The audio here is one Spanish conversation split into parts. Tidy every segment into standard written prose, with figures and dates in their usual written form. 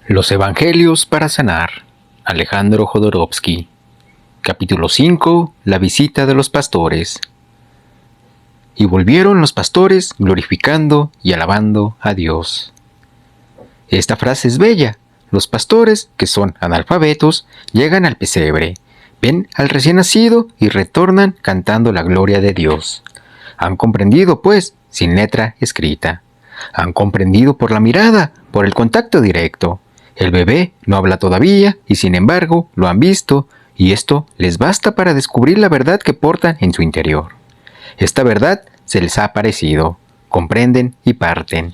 Los Evangelios para sanar. Alejandro Jodorowsky. Capítulo 5. La visita de los pastores. Y volvieron los pastores glorificando y alabando a Dios. Esta frase es bella. Los pastores, que son analfabetos, llegan al pesebre, ven al recién nacido y retornan cantando la gloria de Dios. Han comprendido, pues, sin letra escrita. Han comprendido por la mirada, por el contacto directo. El bebé no habla todavía y sin embargo lo han visto y esto les basta para descubrir la verdad que portan en su interior. Esta verdad se les ha aparecido, comprenden y parten.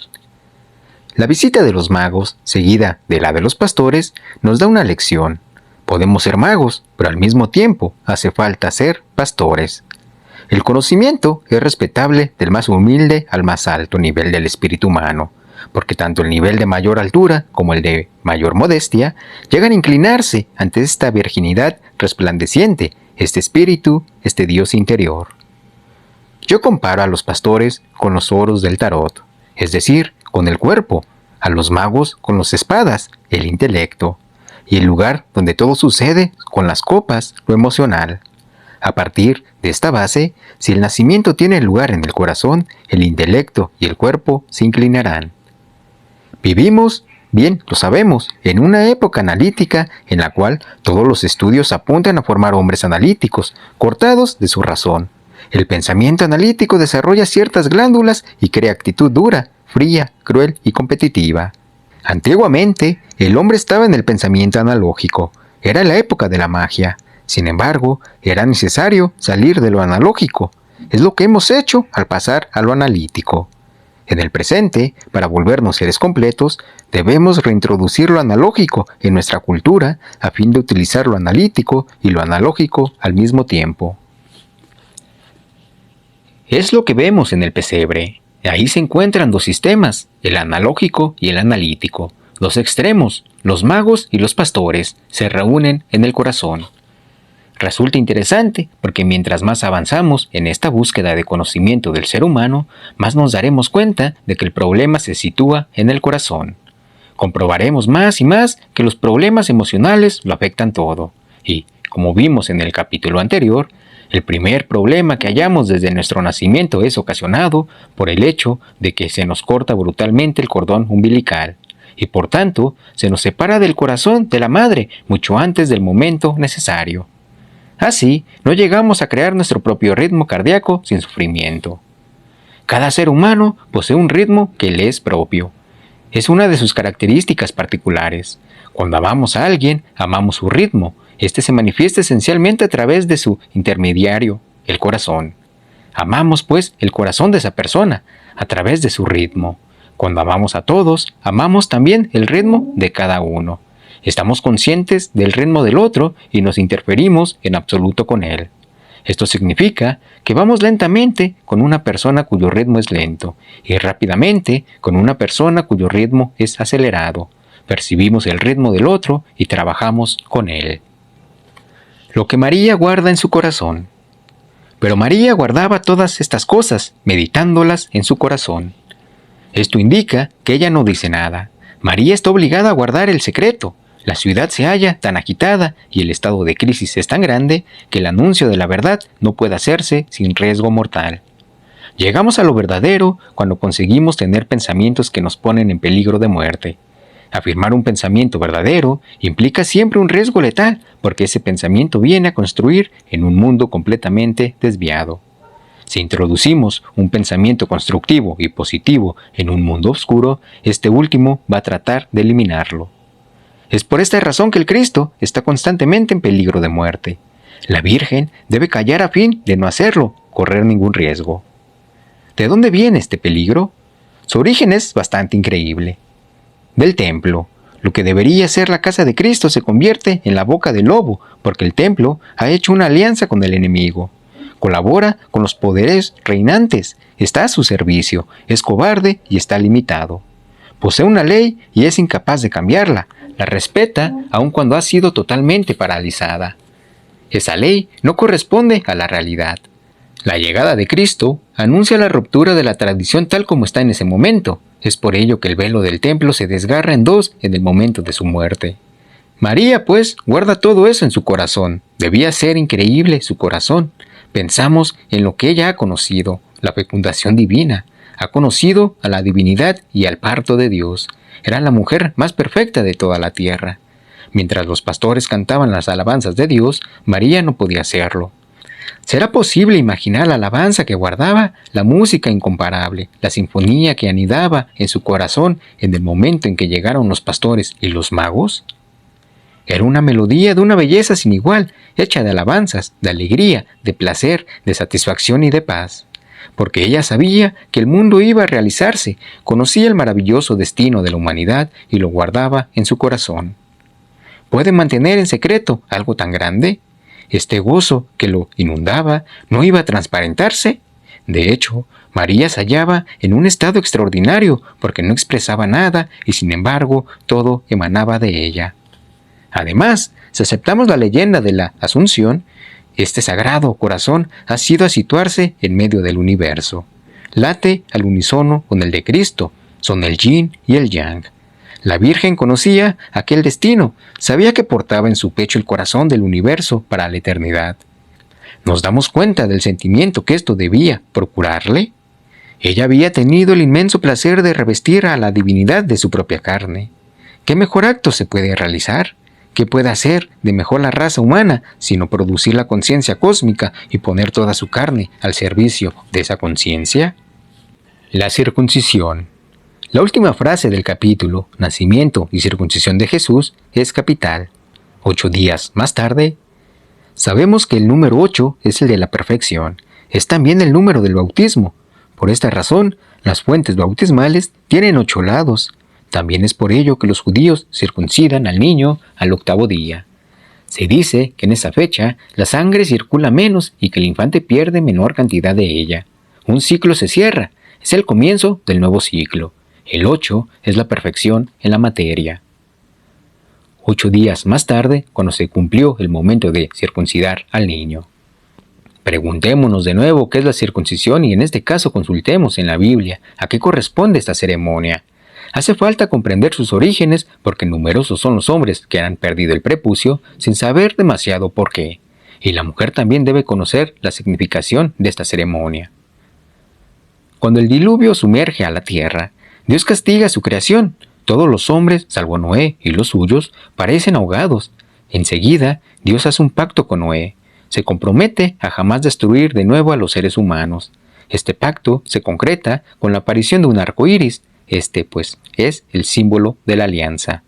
La visita de los magos, seguida de la de los pastores, nos da una lección. Podemos ser magos, pero al mismo tiempo hace falta ser pastores. El conocimiento es respetable del más humilde al más alto nivel del espíritu humano, porque tanto el nivel de mayor altura como el de mayor modestia llegan a inclinarse ante esta virginidad resplandeciente, este espíritu, este Dios interior. Yo comparo a los pastores con los oros del tarot, es decir, con el cuerpo, a los magos con las espadas, el intelecto, y el lugar donde todo sucede con las copas, lo emocional. A partir de esta base, si el nacimiento tiene lugar en el corazón, el intelecto y el cuerpo se inclinarán. Vivimos, bien lo sabemos, en una época analítica en la cual todos los estudios apuntan a formar hombres analíticos, cortados de su razón. El pensamiento analítico desarrolla ciertas glándulas y crea actitud dura, fría, cruel y competitiva. Antiguamente, el hombre estaba en el pensamiento analógico. Era la época de la magia. Sin embargo, era necesario salir de lo analógico. Es lo que hemos hecho al pasar a lo analítico. En el presente, para volvernos seres completos, debemos reintroducir lo analógico en nuestra cultura a fin de utilizar lo analítico y lo analógico al mismo tiempo. Es lo que vemos en el pesebre. Ahí se encuentran dos sistemas, el analógico y el analítico. Los extremos, los magos y los pastores, se reúnen en el corazón. Resulta interesante porque mientras más avanzamos en esta búsqueda de conocimiento del ser humano, más nos daremos cuenta de que el problema se sitúa en el corazón. Comprobaremos más y más que los problemas emocionales lo afectan todo. Y, como vimos en el capítulo anterior, el primer problema que hallamos desde nuestro nacimiento es ocasionado por el hecho de que se nos corta brutalmente el cordón umbilical. Y por tanto, se nos separa del corazón de la madre mucho antes del momento necesario. Así, no llegamos a crear nuestro propio ritmo cardíaco sin sufrimiento. Cada ser humano posee un ritmo que le es propio. Es una de sus características particulares. Cuando amamos a alguien, amamos su ritmo. Este se manifiesta esencialmente a través de su intermediario, el corazón. Amamos, pues, el corazón de esa persona, a través de su ritmo. Cuando amamos a todos, amamos también el ritmo de cada uno. Estamos conscientes del ritmo del otro y nos interferimos en absoluto con él. Esto significa que vamos lentamente con una persona cuyo ritmo es lento y rápidamente con una persona cuyo ritmo es acelerado. Percibimos el ritmo del otro y trabajamos con él. Lo que María guarda en su corazón. Pero María guardaba todas estas cosas, meditándolas en su corazón. Esto indica que ella no dice nada. María está obligada a guardar el secreto. La ciudad se halla tan agitada y el estado de crisis es tan grande que el anuncio de la verdad no puede hacerse sin riesgo mortal. Llegamos a lo verdadero cuando conseguimos tener pensamientos que nos ponen en peligro de muerte. Afirmar un pensamiento verdadero implica siempre un riesgo letal porque ese pensamiento viene a construir en un mundo completamente desviado. Si introducimos un pensamiento constructivo y positivo en un mundo oscuro, este último va a tratar de eliminarlo. Es por esta razón que el Cristo está constantemente en peligro de muerte. La Virgen debe callar a fin de no hacerlo, correr ningún riesgo. ¿De dónde viene este peligro? Su origen es bastante increíble. Del templo. Lo que debería ser la casa de Cristo se convierte en la boca del lobo, porque el templo ha hecho una alianza con el enemigo. Colabora con los poderes reinantes, está a su servicio, es cobarde y está limitado. Posee una ley y es incapaz de cambiarla. La respeta aun cuando ha sido totalmente paralizada. Esa ley no corresponde a la realidad. La llegada de Cristo anuncia la ruptura de la tradición tal como está en ese momento. Es por ello que el velo del templo se desgarra en dos en el momento de su muerte. María, pues, guarda todo eso en su corazón. Debía ser increíble su corazón. Pensamos en lo que ella ha conocido, la fecundación divina. Ha conocido a la divinidad y al parto de Dios. Era la mujer más perfecta de toda la tierra. Mientras los pastores cantaban las alabanzas de Dios, María no podía hacerlo. ¿Será posible imaginar la alabanza que guardaba, la música incomparable, la sinfonía que anidaba en su corazón en el momento en que llegaron los pastores y los magos? Era una melodía de una belleza sin igual, hecha de alabanzas, de alegría, de placer, de satisfacción y de paz. Porque ella sabía que el mundo iba a realizarse, conocía el maravilloso destino de la humanidad y lo guardaba en su corazón. ¿Puede mantener en secreto algo tan grande? Este gozo que lo inundaba no iba a transparentarse. De hecho, María se hallaba en un estado extraordinario porque no expresaba nada y sin embargo todo emanaba de ella. Además, si aceptamos la leyenda de la Asunción, este sagrado corazón ha sido a situarse en medio del universo. Late al unísono con el de Cristo, son el yin y el yang. La Virgen conocía aquel destino, sabía que portaba en su pecho el corazón del universo para la eternidad. ¿Nos damos cuenta del sentimiento que esto debía procurarle? Ella había tenido el inmenso placer de revestir a la divinidad de su propia carne. ¿Qué mejor acto se puede realizar? ¿Qué puede hacer de mejor la raza humana sino producir la conciencia cósmica y poner toda su carne al servicio de esa conciencia? La circuncisión. La última frase del capítulo, nacimiento y circuncisión de Jesús, es capital. 8 días más tarde, sabemos que el número 8 es el de la perfección. Es también el número del bautismo. Por esta razón, las fuentes bautismales tienen 8 lados. También es por ello que los judíos circuncidan al niño al 8º día. Se dice que en esa fecha la sangre circula menos y que el infante pierde menor cantidad de ella. Un ciclo se cierra, es el comienzo del nuevo ciclo. El 8 es la perfección en la materia. 8 días más tarde, cuando se cumplió el momento de circuncidar al niño. Preguntémonos de nuevo qué es la circuncisión y en este caso consultemos en la Biblia a qué corresponde esta ceremonia. Hace falta comprender sus orígenes porque numerosos son los hombres que han perdido el prepucio sin saber demasiado por qué. Y la mujer también debe conocer la significación de esta ceremonia. Cuando el diluvio sumerge a la tierra, Dios castiga su creación. Todos los hombres, salvo Noé y los suyos, parecen ahogados. Enseguida, Dios hace un pacto con Noé. Se compromete a jamás destruir de nuevo a los seres humanos. Este pacto se concreta con la aparición de un arco iris. Este, pues, es el símbolo de la alianza.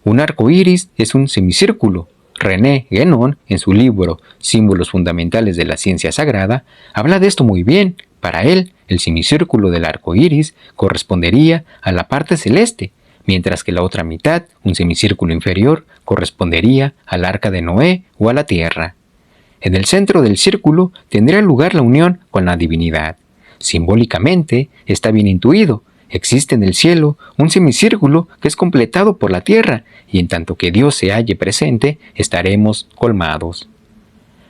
Un arco iris es un semicírculo. René Guénon, en su libro Símbolos fundamentales de la ciencia sagrada, habla de esto muy bien. Para él, el semicírculo del arco iris correspondería a la parte celeste, mientras que la otra mitad, un semicírculo inferior, correspondería al arca de Noé o a la tierra. En el centro del círculo tendría lugar la unión con la divinidad. Simbólicamente, está bien intuido. Existe en el cielo un semicírculo que es completado por la tierra, y en tanto que Dios se halle presente, estaremos colmados.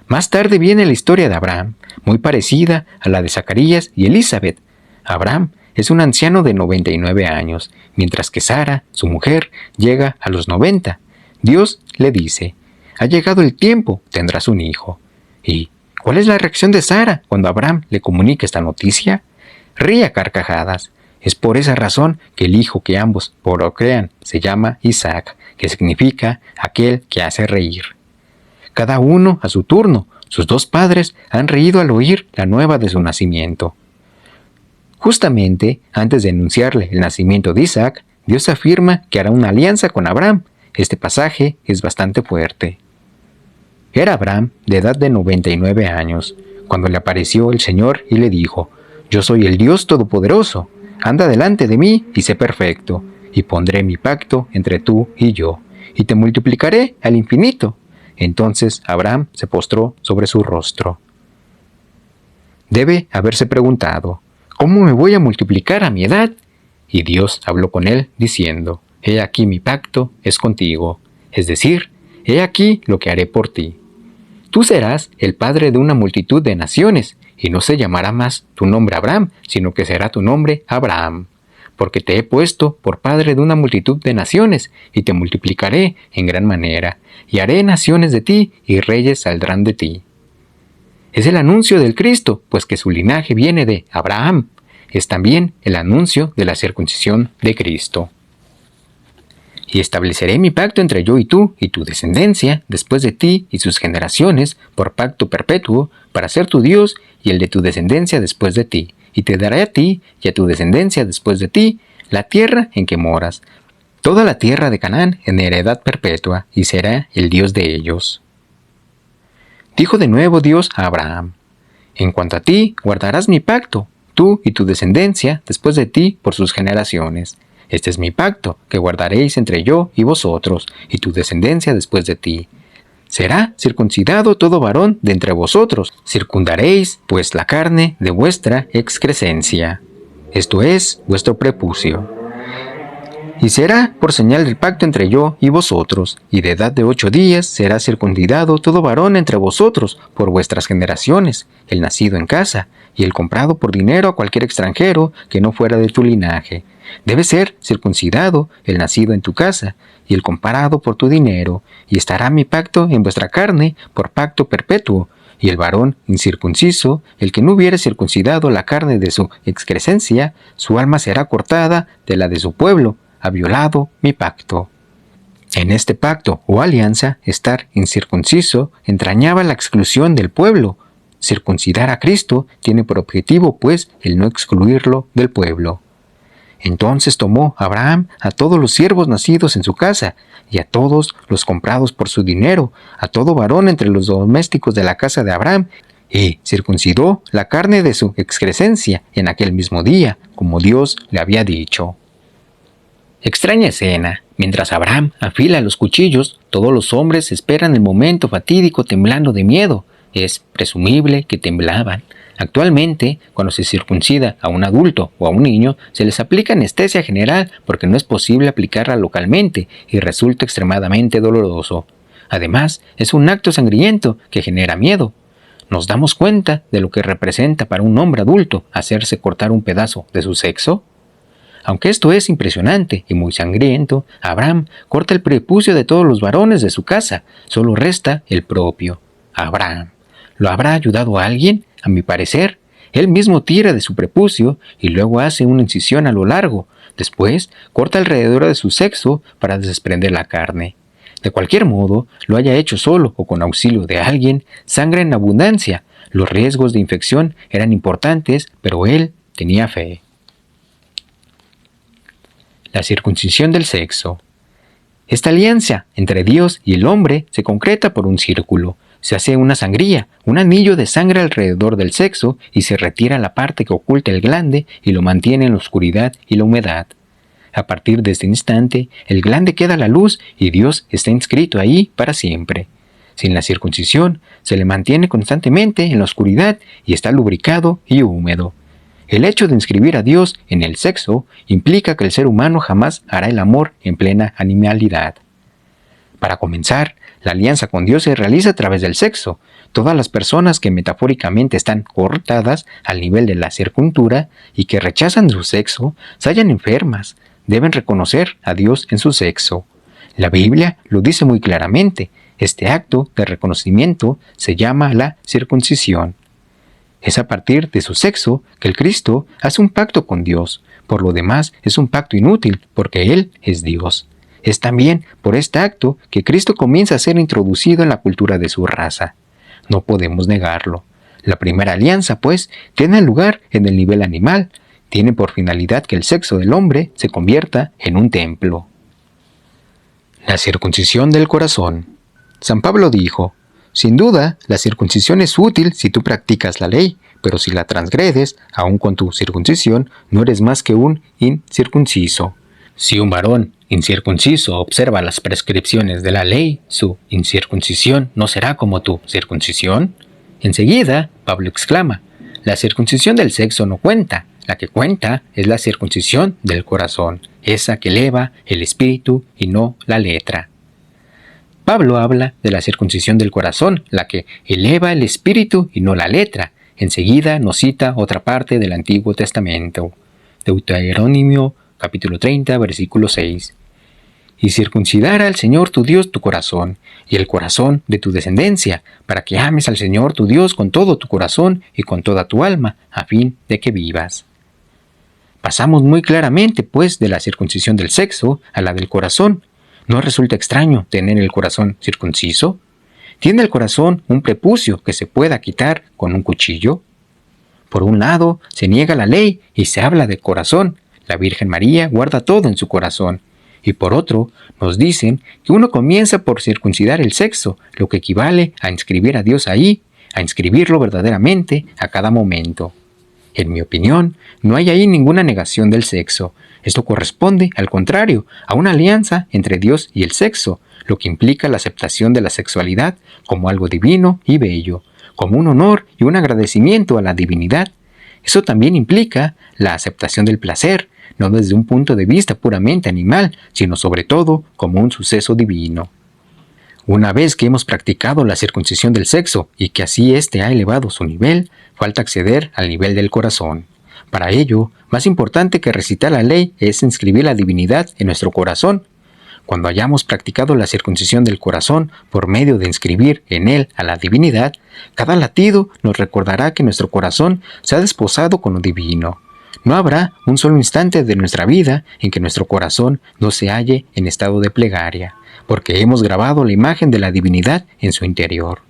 Más tarde viene la historia de Abraham, muy parecida a la de Zacarías y Elizabeth. Abraham es un anciano de 99 años, mientras que Sara, su mujer, llega a los 90. Dios le dice, ha llegado el tiempo, tendrás un hijo. ¿Y cuál es la reacción de Sara cuando Abraham le comunica esta noticia? Ríe a carcajadas. Es por esa razón que el hijo que ambos procrean se llama Isaac, que significa aquel que hace reír. Cada uno a su turno, sus dos padres han reído al oír la nueva de su nacimiento. Justamente antes de anunciarle el nacimiento de Isaac, Dios afirma que hará una alianza con Abraham. Este pasaje es bastante fuerte. Era Abraham de edad de 99 años, cuando le apareció el Señor y le dijo, yo soy el Dios Todopoderoso. Anda delante de mí y sé perfecto, y pondré mi pacto entre tú y yo, y te multiplicaré al infinito. Entonces Abraham se postró sobre su rostro. Debe haberse preguntado, ¿cómo me voy a multiplicar a mi edad? Y Dios habló con él diciendo, he aquí mi pacto es contigo, es decir, he aquí lo que haré por ti. Tú serás el padre de una multitud de naciones, y no se llamará más tu nombre Abraham, sino que será tu nombre Abraham, porque te he puesto por padre de una multitud de naciones, y te multiplicaré en gran manera, y haré naciones de ti, y reyes saldrán de ti. Es el anuncio del Cristo, pues que su linaje viene de Abraham. Es también el anuncio de la circuncisión de Cristo. Y estableceré mi pacto entre yo y tu descendencia, después de ti y sus generaciones, por pacto perpetuo, para ser tu Dios y el de tu descendencia después de ti. Y te daré a ti y a tu descendencia después de ti la tierra en que moras, toda la tierra de Canaán en heredad perpetua, y será el Dios de ellos. Dijo de nuevo Dios a Abraham: en cuanto a ti, guardarás mi pacto, tú y tu descendencia después de ti por sus generaciones. Este es mi pacto, que guardaréis entre yo y vosotros, y tu descendencia después de ti. Será circuncidado todo varón de entre vosotros. Circundaréis, pues, la carne de vuestra excrescencia. Esto es, vuestro prepucio. Y será por señal del pacto entre yo y vosotros, y de edad de 8 días será circuncidado todo varón entre vosotros por vuestras generaciones, el nacido en casa, y el comprado por dinero a cualquier extranjero que no fuera de tu linaje. Debe ser circuncidado el nacido en tu casa, y el comprado por tu dinero, y estará mi pacto en vuestra carne por pacto perpetuo, y el varón incircunciso, el que no hubiere circuncidado la carne de su excrescencia, su alma será cortada de la de su pueblo, ha violado mi pacto. En este pacto o alianza, estar incircunciso entrañaba la exclusión del pueblo. Circuncidar a Cristo tiene por objetivo, pues, el no excluirlo del pueblo. Entonces tomó Abraham a todos los siervos nacidos en su casa, y a todos los comprados por su dinero, a todo varón entre los domésticos de la casa de Abraham, y circuncidó la carne de su excrescencia en aquel mismo día, como Dios le había dicho. Extraña escena. Mientras Abraham afila los cuchillos, todos los hombres esperan el momento fatídico temblando de miedo. Es presumible que temblaban. Actualmente, cuando se circuncida a un adulto o a un niño, se les aplica anestesia general porque no es posible aplicarla localmente y resulta extremadamente doloroso. Además, es un acto sangriento que genera miedo. ¿Nos damos cuenta de lo que representa para un hombre adulto hacerse cortar un pedazo de su sexo? Aunque esto es impresionante y muy sangriento, Abraham corta el prepucio de todos los varones de su casa, solo resta el propio. Abraham. ¿Lo habrá ayudado a alguien? A mi parecer, él mismo tira de su prepucio y luego hace una incisión a lo largo. Después, corta alrededor de su sexo para desprender la carne. De cualquier modo, lo haya hecho solo o con auxilio de alguien, sangra en abundancia. Los riesgos de infección eran importantes, pero él tenía fe. La circuncisión del sexo. Esta alianza entre Dios y el hombre se concreta por un círculo. Se hace una sangría, un anillo de sangre alrededor del sexo y se retira la parte que oculta el glande y lo mantiene en la oscuridad y la humedad. A partir de este instante, el glande queda a la luz y Dios está inscrito ahí para siempre. Sin la circuncisión, se le mantiene constantemente en la oscuridad y está lubricado y húmedo. El hecho de inscribir a Dios en el sexo implica que el ser humano jamás hará el amor en plena animalidad. Para comenzar, la alianza con Dios se realiza a través del sexo. Todas las personas que metafóricamente están cortadas al nivel de la circuntura y que rechazan su sexo se hallan enfermas. Deben reconocer a Dios en su sexo. La Biblia lo dice muy claramente. Este acto de reconocimiento se llama la circuncisión. Es a partir de su sexo que el Cristo hace un pacto con Dios. Por lo demás, es un pacto inútil, porque Él es Dios. Es también por este acto que Cristo comienza a ser introducido en la cultura de su raza. No podemos negarlo. La primera alianza, pues, tiene lugar en el nivel animal. Tiene por finalidad que el sexo del hombre se convierta en un templo. La circuncisión del corazón. San Pablo dijo: sin duda, la circuncisión es útil si tú practicas la ley, pero si la transgredes, aun con tu circuncisión, no eres más que un incircunciso. Si un varón incircunciso observa las prescripciones de la ley, su incircuncisión no será como tu circuncisión. Enseguida, Pablo exclama: la circuncisión del sexo no cuenta, la que cuenta es la circuncisión del corazón, esa que eleva el espíritu y no la letra. Pablo habla de la circuncisión del corazón, la que eleva el espíritu y no la letra. Enseguida nos cita otra parte del Antiguo Testamento. Deuteronomio capítulo 30, versículo 6. Y circuncidará al Señor tu Dios tu corazón, y el corazón de tu descendencia, para que ames al Señor tu Dios con todo tu corazón y con toda tu alma, a fin de que vivas. Pasamos muy claramente, pues, de la circuncisión del sexo a la del corazón. ¿No resulta extraño tener el corazón circunciso? ¿Tiene el corazón un prepucio que se pueda quitar con un cuchillo? Por un lado, se niega la ley y se habla de corazón. La Virgen María guarda todo en su corazón. Y por otro, nos dicen que uno comienza por circuncidar el sexo, lo que equivale a inscribir a Dios ahí, a inscribirlo verdaderamente a cada momento. En mi opinión, no hay ahí ninguna negación del sexo. Esto corresponde, al contrario, a una alianza entre Dios y el sexo, lo que implica la aceptación de la sexualidad como algo divino y bello, como un honor y un agradecimiento a la divinidad. Eso también implica la aceptación del placer, no desde un punto de vista puramente animal, sino sobre todo como un suceso divino. Una vez que hemos practicado la circuncisión del sexo y que así éste ha elevado su nivel, falta acceder al nivel del corazón. Para ello, más importante que recitar la ley es inscribir la divinidad en nuestro corazón. Cuando hayamos practicado la circuncisión del corazón por medio de inscribir en él a la divinidad, cada latido nos recordará que nuestro corazón se ha desposado con lo divino. No habrá un solo instante de nuestra vida en que nuestro corazón no se halle en estado de plegaria, porque hemos grabado la imagen de la divinidad en su interior.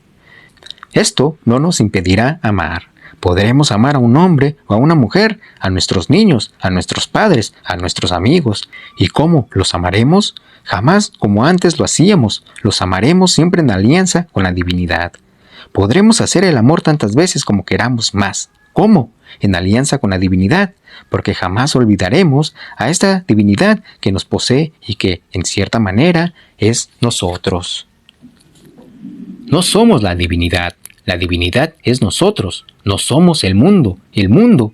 Esto no nos impedirá amar. Podremos amar a un hombre o a una mujer, a nuestros niños, a nuestros padres, a nuestros amigos. ¿Y cómo los amaremos? Jamás como antes lo hacíamos. Los amaremos siempre en alianza con la divinidad. Podremos hacer el amor tantas veces como queramos más. ¿Cómo? En alianza con la divinidad, porque jamás olvidaremos a esta divinidad que nos posee y que, en cierta manera, es nosotros. No somos la divinidad es nosotros. No somos el mundo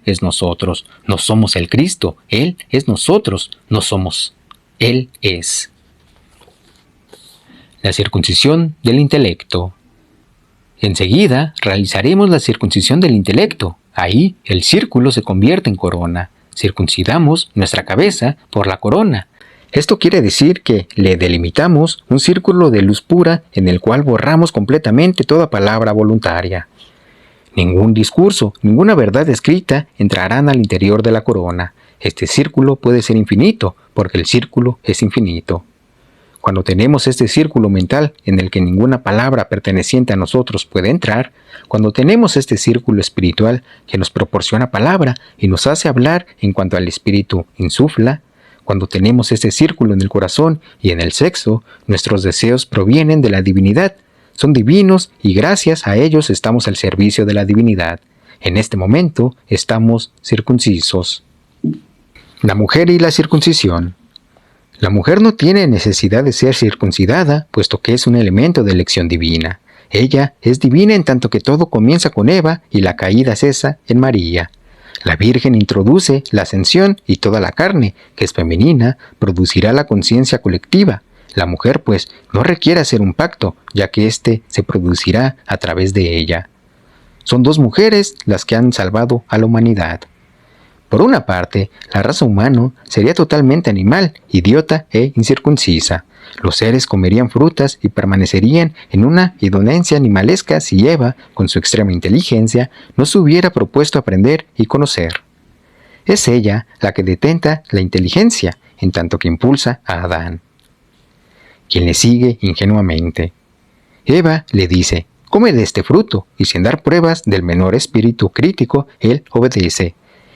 es nosotros. No somos el Cristo, Él es nosotros. No somos, Él es. La circuncisión del intelecto. Enseguida realizaremos la circuncisión del intelecto. Ahí el círculo se convierte en corona. Circuncidamos nuestra cabeza por la corona. Esto quiere decir que le delimitamos un círculo de luz pura en el cual borramos completamente toda palabra voluntaria. Ningún discurso, ninguna verdad escrita entrarán al interior de la corona. Este círculo puede ser infinito, porque el círculo es infinito. Cuando tenemos este círculo mental en el que ninguna palabra perteneciente a nosotros puede entrar, cuando tenemos este círculo espiritual que nos proporciona palabra y nos hace hablar en cuanto al espíritu insufla, cuando tenemos este círculo en el corazón y en el sexo, nuestros deseos provienen de la divinidad, son divinos y gracias a ellos estamos al servicio de la divinidad. En este momento estamos circuncisos. La mujer y la circuncisión. La mujer no tiene necesidad de ser circuncidada, puesto que es un elemento de elección divina. Ella es divina en tanto que todo comienza con Eva y la caída cesa en María. La Virgen introduce la ascensión y toda la carne, que es femenina, producirá la conciencia colectiva. La mujer, pues, no requiere hacer un pacto, ya que éste se producirá a través de ella. Son dos mujeres las que han salvado a la humanidad. Por una parte, la raza humana sería totalmente animal, idiota e incircuncisa. Los seres comerían frutas y permanecerían en una indolencia animalesca si Eva, con su extrema inteligencia, no se hubiera propuesto aprender y conocer. Es ella la que detenta la inteligencia, en tanto que impulsa a Adán, quien le sigue ingenuamente. Eva le dice, come de este fruto, y sin dar pruebas del menor espíritu crítico, él obedece.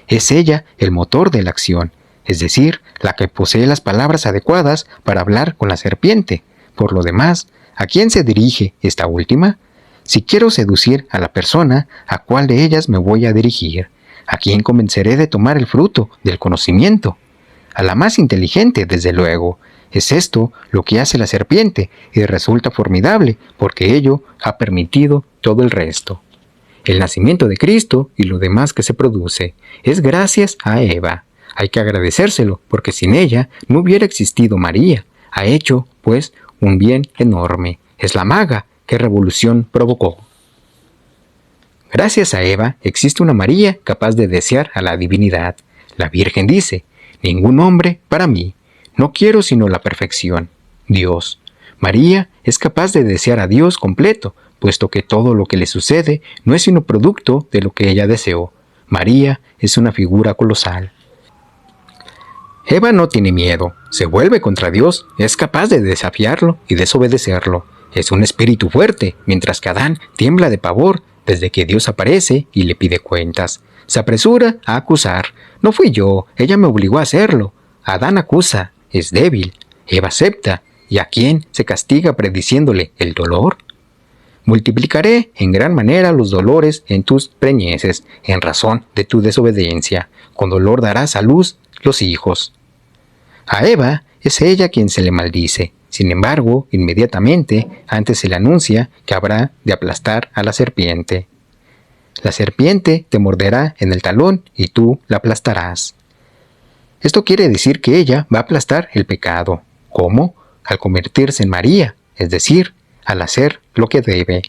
Es ella el motor de la acción, es decir, la que posee las palabras adecuadas para hablar con la serpiente. Por lo demás, ¿a quién se dirige esta última? Si quiero seducir a la persona, ¿a cuál de ellas me voy a dirigir? ¿A quién convenceré de tomar el fruto del conocimiento? A la más inteligente, desde luego. Es esto lo que hace la serpiente y resulta formidable porque ello ha permitido todo el resto. El nacimiento de Cristo y lo demás que se produce es gracias a Eva. Hay que agradecérselo porque sin ella no hubiera existido María. Ha hecho, pues, un bien enorme. Es la maga que revolución provocó. Gracias a Eva existe una María capaz de desear a la divinidad. La Virgen dice, Ningún hombre para mí. No quiero sino la perfección. Dios. María es capaz de desear a Dios completo, puesto que todo lo que le sucede no es sino producto de lo que ella deseó. María es una figura colosal. Eva no tiene miedo, se vuelve contra Dios, es capaz de desafiarlo y desobedecerlo. Es un espíritu fuerte, mientras que Adán tiembla de pavor desde que Dios aparece y le pide cuentas. Se apresura a acusar. No fui yo, ella me obligó a hacerlo. Adán acusa, es débil. Eva acepta. ¿Y a quién se castiga prediciéndole el dolor? Multiplicaré en gran manera los dolores en tus preñeces, en razón de tu desobediencia. Con dolor darás a luz los hijos. A Eva es ella quien se le maldice. Sin embargo, inmediatamente antes se le anuncia que habrá de aplastar a la serpiente. La serpiente te morderá en el talón y tú la aplastarás. Esto quiere decir que ella va a aplastar el pecado. ¿Cómo? Al convertirse en María, es decir, al hacer lo que debe.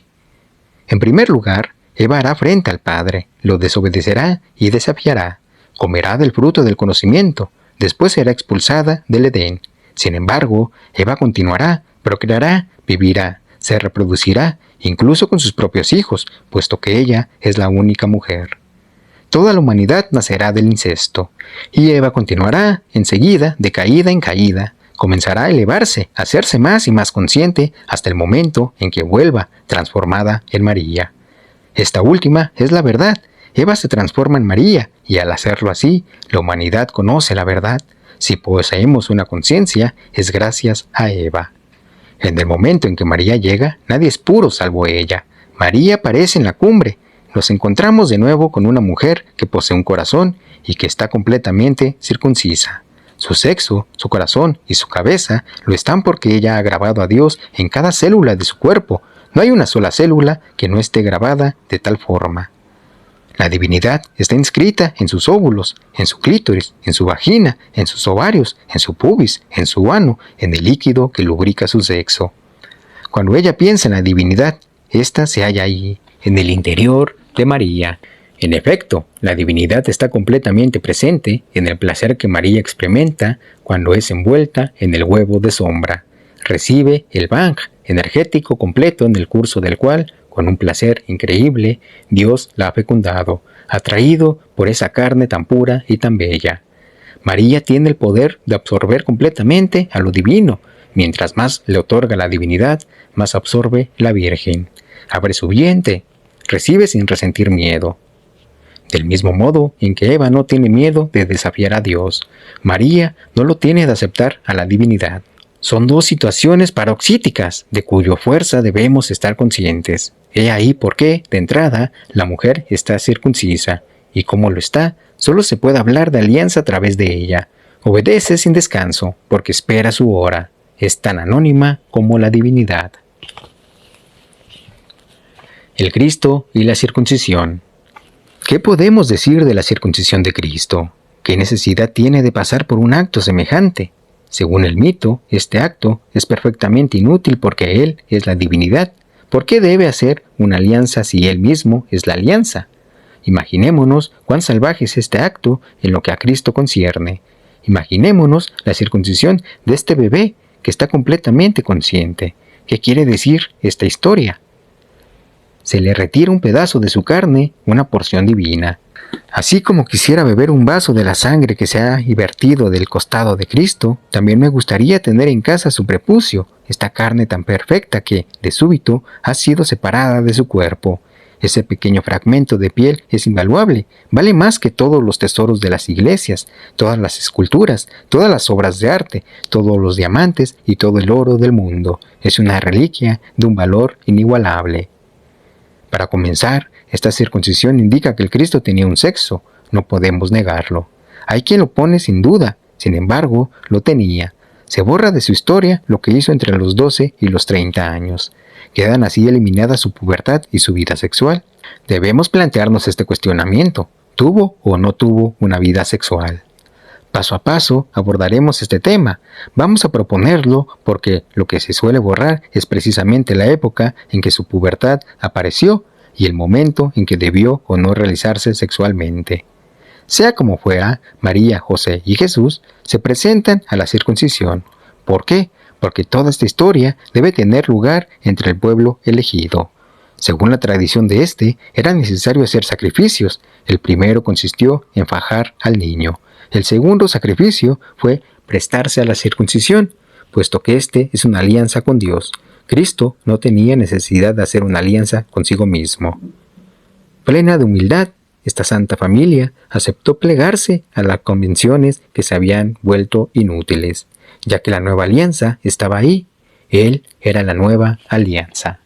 En primer lugar, Eva hará frente al Padre, lo desobedecerá y desafiará. Comerá del fruto del conocimiento, después será expulsada del Edén. Sin embargo, Eva continuará, procreará, vivirá, se reproducirá, incluso con sus propios hijos, puesto que ella es la única mujer. Toda la humanidad nacerá del incesto, y Eva continuará, enseguida, de caída en caída. Comenzará a elevarse, a hacerse más y más consciente hasta el momento en que vuelva transformada en María. Esta última es la verdad. Eva se transforma en María y al hacerlo así, la humanidad conoce la verdad. Si poseemos una conciencia, es gracias a Eva. En el momento en que María llega, nadie es puro salvo ella. María aparece en la cumbre. Nos encontramos de nuevo con una mujer que posee un corazón y que está completamente circuncisa. Su sexo, su corazón y su cabeza lo están porque ella ha grabado a Dios en cada célula de su cuerpo. No hay una sola célula que no esté grabada de tal forma. La divinidad está inscrita en sus óvulos, en su clítoris, en su vagina, en sus ovarios, en su pubis, en su ano, en el líquido que lubrica su sexo. Cuando ella piensa en la divinidad, ésta se halla allí, en el interior de María. En efecto, la divinidad está completamente presente en el placer que María experimenta cuando es envuelta en el huevo de sombra. Recibe el bang energético completo en el curso del cual, con un placer increíble, Dios la ha fecundado, atraído por esa carne tan pura y tan bella. María tiene el poder de absorber completamente a lo divino. Mientras más le otorga la divinidad, más absorbe la Virgen. Abre su vientre, recibe sin resentir miedo. Del mismo modo en que Eva no tiene miedo de desafiar a Dios, María no lo tiene de aceptar a la divinidad. Son dos situaciones paroxíticas de cuya fuerza debemos estar conscientes. He ahí por qué, de entrada, la mujer está circuncisa, y como lo está, solo se puede hablar de alianza a través de ella. Obedece sin descanso, porque espera su hora. Es tan anónima como la divinidad. El Cristo y la circuncisión. ¿Qué podemos decir de la circuncisión de Cristo? ¿Qué necesidad tiene de pasar por un acto semejante? Según el mito, este acto es perfectamente inútil porque Él es la divinidad. ¿Por qué debe hacer una alianza si Él mismo es la alianza? Imaginémonos cuán salvaje es este acto en lo que a Cristo concierne. Imaginémonos la circuncisión de este bebé que está completamente consciente. ¿Qué quiere decir esta historia? Se le retira un pedazo de su carne, una porción divina. Así como quisiera beber un vaso de la sangre que se ha vertido del costado de Cristo, también me gustaría tener en casa su prepucio, esta carne tan perfecta que, de súbito, ha sido separada de su cuerpo. Ese pequeño fragmento de piel es invaluable, vale más que todos los tesoros de las iglesias, todas las esculturas, todas las obras de arte, todos los diamantes y todo el oro del mundo. Es una reliquia de un valor inigualable. Para comenzar, esta circuncisión indica que el Cristo tenía un sexo, no podemos negarlo. Hay quien lo pone sin duda, sin embargo, lo tenía. Se borra de su historia lo que hizo entre los 12 y los 30 años. Quedan así eliminadas su pubertad y su vida sexual. Debemos plantearnos este cuestionamiento. ¿Tuvo o no tuvo una vida sexual? Paso a paso abordaremos este tema. Vamos a proponerlo porque lo que se suele borrar es precisamente la época en que su pubertad apareció y el momento en que debió o no realizarse sexualmente. Sea como fuera, María, José y Jesús se presentan a la circuncisión. ¿Por qué? Porque toda esta historia debe tener lugar entre el pueblo elegido. Según la tradición de este, era necesario hacer sacrificios. El primero consistió en fajar al niño. El segundo sacrificio fue prestarse a la circuncisión, puesto que este es una alianza con Dios. Cristo no tenía necesidad de hacer una alianza consigo mismo. Plena de humildad, esta santa familia aceptó plegarse a las convenciones que se habían vuelto inútiles, ya que la nueva alianza estaba ahí. Él era la nueva alianza.